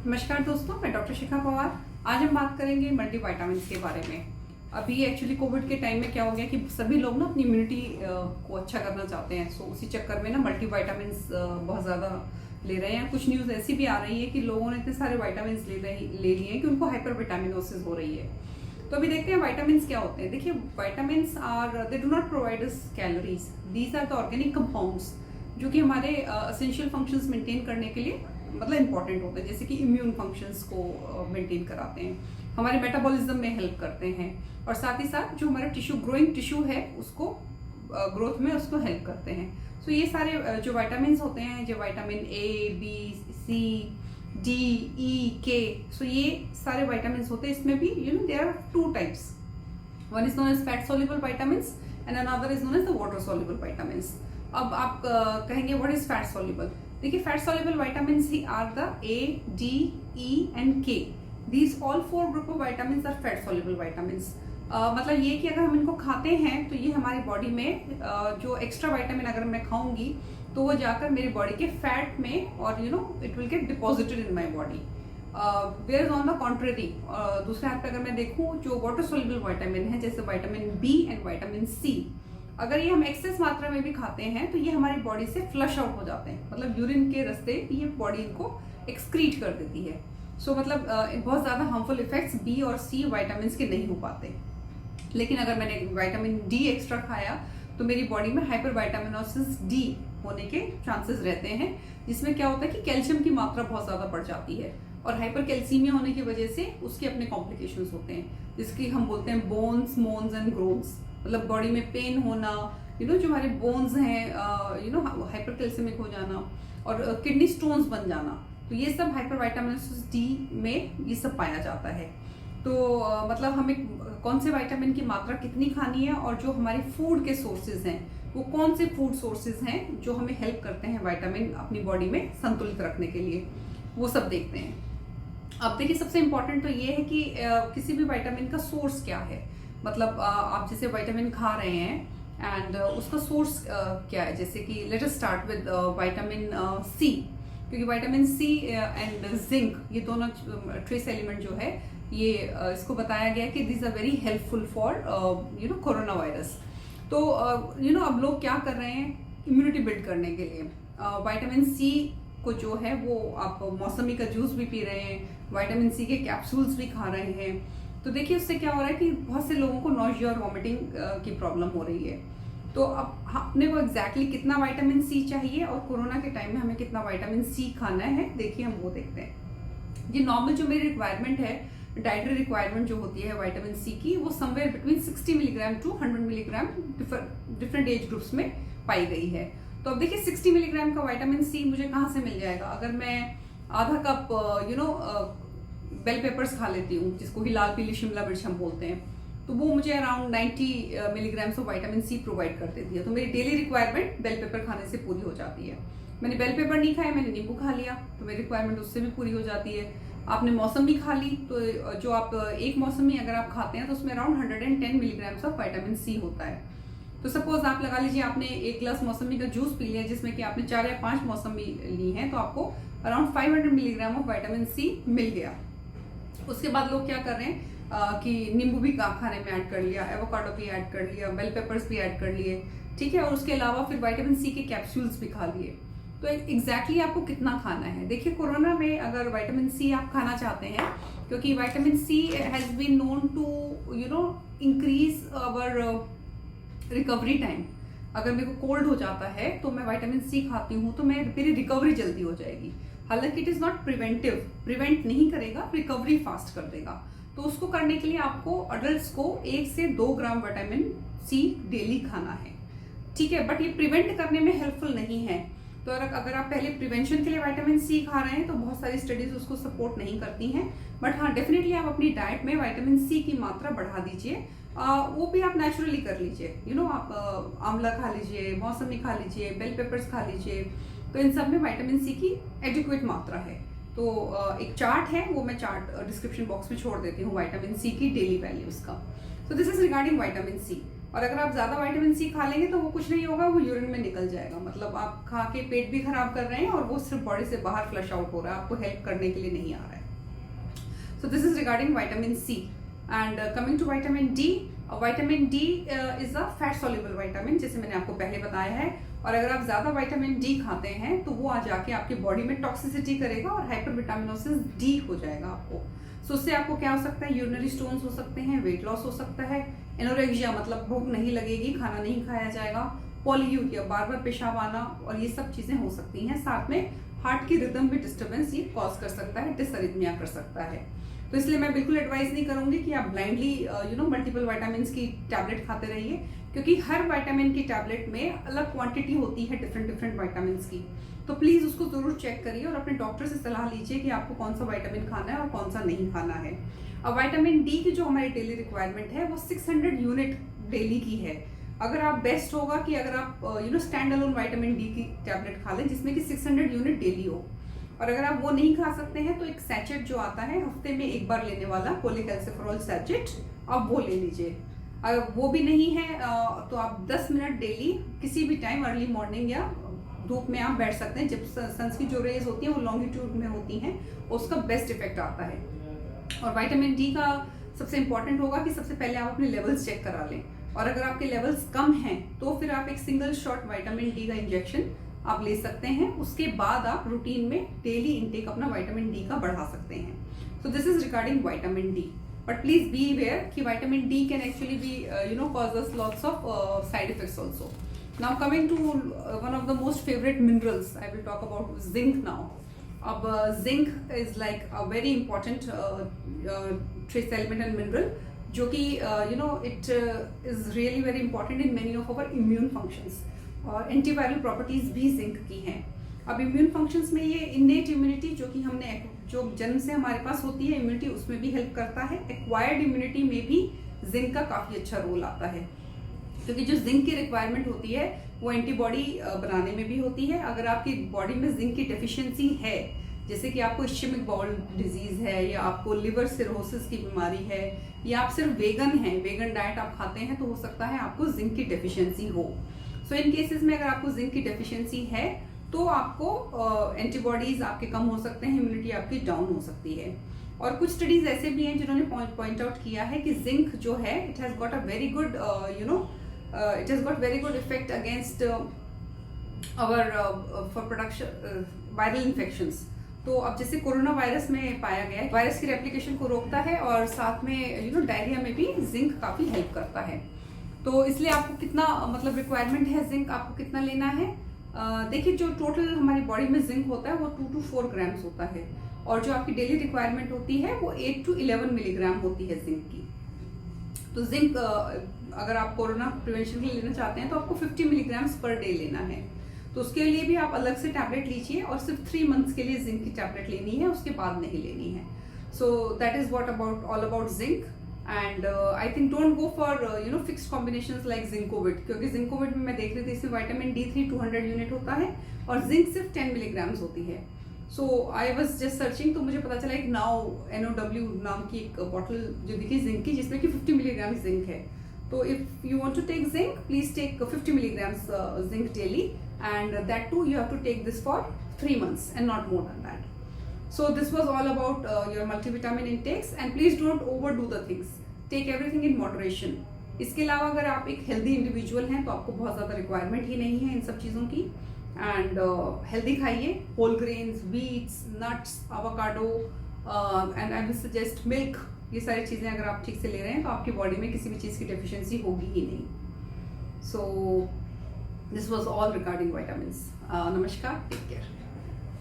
नमस्कार दोस्तों, मैं डॉक्टर शिखा पवार। आज हम बात करेंगे मल्टीविटामिन्स के बारे में। अभी एक्चुअली कोविड के टाइम में क्या हो गया कि सभी लोग ना अपनी इम्यूनिटी को अच्छा करना चाहते हैं। सो उसी चक्कर में ना मल्टीविटामिन्स बहुत ज़्यादा ले रहे हैं। कुछ न्यूज़ ऐसी भी आ रही है कि लोगों ने इतने सारे विटामिन्स ले लिए हैं कि उनको हाइपरविटामिनोसिस हो रही है। तो अभी देखते हैं विटामिन्स क्या होते हैं। देखिए, vitamins are they do not provide us calories, these are the organic compounds जो कि हमारे एसेंशियल फंक्शंस मेंटेन करने के लिए मतलब इंपॉर्टेंट होते हैं, जैसे कि इम्यून फंक्शंस को मेंटेन कराते हैं, हमारे मेटाबॉलिज्म में हेल्प करते हैं, और साथ ही साथ जो हमारा ग्रोइंग टिश्यू है उसको ग्रोथ में उसको हेल्प करते हैं। सो ये सारे जो विटामिन होते हैं, जो vitamin A, B, C, D, E, K, so ये सारे विटामिन होते हैं। इसमें भी there are two types, one is known as fat soluble vitamins and another is known as the water soluble vitamins. अब आप कहेंगे व्हाट इज फैट सोल्यूबल। देखिए, फैट सोल्यूबल विटामिन्स ही are the A, D, E and K. These all four group of vitamins are fat soluble vitamins. मतलब ये कि अगर हम इनको खाते हैं तो ये हमारी बॉडी में जो एक्स्ट्रा विटामिन अगर मैं खाऊंगी तो वो जाकर मेरी बॉडी के फैट में और it will get deposited in my body. Where on the contrary, दूसरे हाथ पे अगर मैं देखूं, जो वाटर सोल्यूबल विटामिन है जैसे vitamin B and vitamin C, अगर ये हम एक्सेस मात्रा में भी खाते हैं तो ये हमारी बॉडी से फ्लश आउट हो जाते हैं, मतलब यूरिन के रास्ते ये बॉडी इनको एक्सक्रीट कर देती है। सो मतलब बहुत ज़्यादा हार्मफुल इफेक्ट्स बी और सी विटामिन के नहीं हो पाते। लेकिन अगर मैंने विटामिन डी एक्स्ट्रा खाया तो मेरी बॉडी में हाइपरविटामिनोसिस डी होने के चांसेस रहते हैं, जिसमें क्या होता है कि कैल्शियम की मात्रा बहुत ज़्यादा बढ़ जाती है, और हाइपरकैल्सीमिया होने की वजह से उसके अपने कॉम्प्लिकेशंस होते हैं, जिसकी हम बोलते हैं बोन्स, मोन्स एंड ग्रोन्स। मतलब बॉडी में पेन होना, जो हमारे बोन्स हैं, हाइपरकैल्सिमिक हो जाना, और किडनी स्टोन्स बन जाना, तो ये सब हाइपरविटामिनोसिस डी में ये सब पाया जाता है। तो मतलब हमें कौन से विटामिन की मात्रा कितनी खानी है, और जो हमारे फूड के सोर्सेज हैं वो कौन से फूड सोर्सेज हैं जो हमें हेल्प करते हैं विटामिन अपनी बॉडी में संतुलित रखने के लिए, वो सब देखते हैं। अब देखिए, सबसे इम्पोर्टेंट तो ये है कि किसी भी विटामिन का सोर्स क्या है। मतलब आप जैसे विटामिन खा रहे हैं एंड उसका सोर्स क्या है। जैसे कि let us start with vitamin C, क्योंकि विटामिन सी एंड जिंक, ये दोनों ट्रेस एलिमेंट जो है, ये इसको बताया गया कि this are very helpful for corona virus. तो अब लोग क्या कर रहे हैं इम्यूनिटी बिल्ड करने के लिए। विटामिन सी को जो है वो आप मौसमी का जूस भी पी रहे हैं, विटामिन सी के कैप्सूल्स भी खा रहे हैं। तो देखिए, उससे क्या हो रहा है कि बहुत से लोगों को नॉजिया और वॉमिटिंग की प्रॉब्लम हो रही है। तो अब अपने को एग्जैक्टली कितना विटामिन सी चाहिए और कोरोना के टाइम में हमें कितना विटामिन सी खाना है, देखिए हम वो देखते हैं। ये नॉर्मल जो मेरी रिक्वायरमेंट है, डाइटरी रिक्वायरमेंट जो होती है विटामिन सी की, वो somewhere between 60 milligram to 100 milligram different age groups में पाई गई है। तो अब देखिए, 60 मिलीग्राम का विटामिन सी मुझे कहाँ से मिल जाएगा। अगर मैं आधा कप बेल पेपर्स खा लेती हूँ, जिसको कि लाल पीली शिमला मिर्च हम बोलते हैं, तो वो मुझे around 90 milligram of vitamin C provide कर देती है। तो मेरी डेली रिक्वायरमेंट बेल पेपर खाने से पूरी हो जाती है। मैंने बेल पेपर नहीं खाया, मैंने नींबू खा लिया, तो मेरी रिक्वायरमेंट उससे भी पूरी हो जाती है। आपने मौसमी खा ली, तो जो आप एक मौसमी अगर आप खाते हैं तो उसमें around 110 milligram of vitamin C होता है। तो सपोज आप लगा लीजिए आपने एक ग्लास मौसमी का जूस पी लिया, जिसमें कि आपने 4 या 5 मौसमी ली हैं, तो आपको around 500 milligram of vitamin C मिल गया। उसके बाद लोग क्या कर रहे हैं कि नींबू भी खाने में ऐड कर लिया, एवोकाडो भी ऐड कर लिया, बेल पेपर्स भी ऐड कर लिए, ठीक है, और उसके अलावा फिर विटामिन सी के कैप्सूल्स भी खा लिए। तो एग्जैक्टली आपको कितना खाना है। देखिए, कोरोना में अगर विटामिन सी आप खाना चाहते हैं, क्योंकि vitamin C has been known to increase our recovery time. अगर मेरे को कोल्ड हो जाता है तो मैं विटामिन सी खाती हूँ तो मेरी रिकवरी जल्दी हो जाएगी। हालांकि it is not preventive, prevent नहीं करेगा, रिकवरी फास्ट कर देगा। तो उसको करने के लिए आपको अडल्ट को 1 से 2 ग्राम विटामिन सी डेली खाना है, ठीक है। बट ये प्रिवेंट करने में हेल्पफुल नहीं है। तो अगर आप पहले प्रिवेंशन के लिए विटामिन सी खा रहे हैं तो बहुत सारी स्टडीज उसको सपोर्ट नहीं करती हैं। बट हाँ, डेफिनेटली आप अपनी डाइट में विटामिन सी की मात्रा बढ़ा दीजिए। वो भी आप नेचुरली कर लीजिए। आप आंवला खा लीजिए, मौसमी खा लीजिए, बेल पेपर्स खा लीजिए। तो इन सब में विटामिन सी की एडिक्वेट मात्रा है। तो एक चार्ट है, वो मैं चार्ट डिस्क्रिप्शन बॉक्स में छोड़ देती हूँ विटामिन सी की डेली वैल्यूज का। So this is regarding vitamin C. और अगर आप ज्यादा विटामिन सी खा लेंगे तो वो कुछ नहीं होगा, वो यूरिन में निकल जाएगा, मतलब आप खा के पेट भी खराब कर रहे हैं और वो सिर्फ बॉडी से बाहर फ्लश आउट हो रहा है, आपको हेल्प करने के लिए नहीं आ रहा है। So this is regarding vitamin C. And coming to vitamin D, vitamin D is a fat soluble vitamin, जैसे मैंने आपको पहले बताया है। और अगर आप ज्यादा विटामिन डी खाते हैं तो वो आ जाके आपकी बॉडी में टॉक्सिसिटी करेगा और हाइपरविटामिनोसिस डी हो जाएगा आपको। सो उससे आपको क्या हो सकता है, यूरिनरी स्टोन्स हो सकते हैं, वेट लॉस हो सकता है, एनोरेक्सिया मतलब भूख नहीं लगेगी, खाना नहीं खाया जाएगा, पॉलीयूरिया बार बार पेशाब आना, और ये सब चीजें हो सकती हैं। साथ में हार्ट की रिदम में डिस्टर्बेंस ये कॉज कर सकता है, डिसअरिथमिया कर सकता है। तो इसलिए मैं बिल्कुल एडवाइस नहीं करूंगी कि आप ब्लाइंडली मल्टीपल विटामिन की टैबलेट खाते रहिए, क्योंकि हर विटामिन की टैबलेट में अलग क्वांटिटी होती है डिफरेंट डिफरेंट विटामिन की। तो प्लीज उसको जरूर चेक करिए और अपने डॉक्टर से सलाह लीजिए कि आपको कौन सा विटामिन खाना है और कौन सा नहीं खाना है। अब विटामिन डी की जो हमारी डेली रिक्वायरमेंट है वो 600 यूनिट डेली की है। अगर आप बेस्ट होगा कि अगर आप स्टैंड अलोन विटामिन डी की टैबलेट खा लें जिसमें कि 600 यूनिट डेली हो। और अगर आप वो नहीं खा सकते हैं तो एक सैचेट जो आता है हफ्ते में एक बार लेने वाला कोलेकैल्सिफेरॉल सैचेट, आप वो ले लीजिए। अगर वो भी नहीं है तो आप 10 मिनट डेली किसी भी टाइम अर्ली मॉर्निंग या धूप में आप बैठ सकते हैं, जब सन की जो रेज होती हैं वो लॉन्गिट्यूड में होती हैं, उसका बेस्ट इफेक्ट आता है। और विटामिन डी का सबसे इंपॉर्टेंट होगा कि सबसे पहले आप अपने लेवल्स चेक करा लें, और अगर आपके लेवल्स कम हैं तो फिर आप एक सिंगल शॉट विटामिन डी का इंजेक्शन आप ले सकते हैं। उसके बाद आप रूटीन में डेली इनटेक अपना विटामिन डी का बढ़ा सकते हैं। So this is regarding vitamin D, but please be aware कि vitamin D can actually be cause us lots of side effects also. Now coming to one of the most favourite minerals, I will talk about zinc now. अब zinc is like a very important trace element and mineral, जो कि it is really very important in many of our immune functions, और antiviral properties भी zinc की हैं। अब immune functions में ये इनेट इम्यूनिटी जो कि हमने जो जन्म से हमारे पास होती है इम्यूनिटी, उसमें भी हेल्प करता है। एक्वायर्ड इम्यूनिटी में भी जिंक का काफी अच्छा रोल आता है, क्योंकि जो जिंक की रिक्वायरमेंट होती है वो एंटीबॉडी बनाने में भी होती है। अगर आपकी बॉडी में जिंक की डेफिशिएंसी है, जैसे कि आपको इश्केमिक बाउल डिजीज है, या आपको लिवर सिरोसिस की बीमारी है, या आप सिर्फ वेगन हैं, वेगन डाइट आप खाते हैं, तो हो सकता है आपको जिंक की डेफिशिएंसी हो। सो इन केसेस में अगर आपको जिंक की डेफिशिएंसी है तो आपको एंटीबॉडीज आपके कम हो सकते हैं, इम्यूनिटी आपकी डाउन हो सकती है। और कुछ स्टडीज ऐसे भी हैं जिन्होंने पॉइंट आउट किया है कि जिंक जो है it has got a very good it has got very good effect against our for production viral infections। तो अब जैसे कोरोना वायरस में पाया गया है, वायरस की रेप्लिकेशन को रोकता है और साथ में डायरिया में भी जिंक काफी हेल्प करता है। तो इसलिए आपको कितना मतलब रिक्वायरमेंट है जिंक, आपको कितना लेना है। देखिए जो टोटल हमारी बॉडी में जिंक होता है वो 2 to 4 ग्राम्स होता है, और जो आपकी डेली रिक्वायरमेंट होती है वो 8 to 11 मिलीग्राम होती है जिंक की। तो जिंक अगर आप कोरोना प्रिवेंशन के लिए लेना चाहते हैं तो आपको 50 मिलीग्राम्स पर डे लेना है। तो उसके लिए भी आप अलग से टैबलेट लीजिए, और सिर्फ 3 मंथ्स के लिए जिंक की टैबलेट लेनी है, उसके बाद नहीं लेनी है। So that is what about all about zinc. And I think don't go for fixed combinations like Zincovit, क्योंकि जिंकोविट में मैं देख रही थी इसमें विटामिन D3 200 यूनिट होता है और जिंक सिर्फ 10 मिलीग्राम्स होती है। सो आई वॉज जस्ट सर्चिंग, तो मुझे पता चला एक NOW नाम की एक बॉटल जो दिखी जिंक की, जिसमें कि 50 मिलीग्राम जिंक है। तो if you want to take zinc, please take 50 milligrams zinc daily, and that too you have to take this for 3 months and not more than that. So this was all about your multivitamin intakes, and please don't overdo the things. Take everything in moderation. इसके अलावा अगर आप एक healthy individual हैं तो आपको बहुत ज़्यादा रिक्वायरमेंट ही नहीं है इन सब चीज़ों की। एंड हेल्दी खाइए, whole grains, wheats, nuts, avocado, and I will suggest milk. ये सारी चीज़ें अगर आप ठीक से ले रहे हैं तो आपकी बॉडी में किसी भी चीज़ की डेफिशिएंसी होगी ही नहीं। So this was all regarding vitamins. नमस्कार, टेक केयर।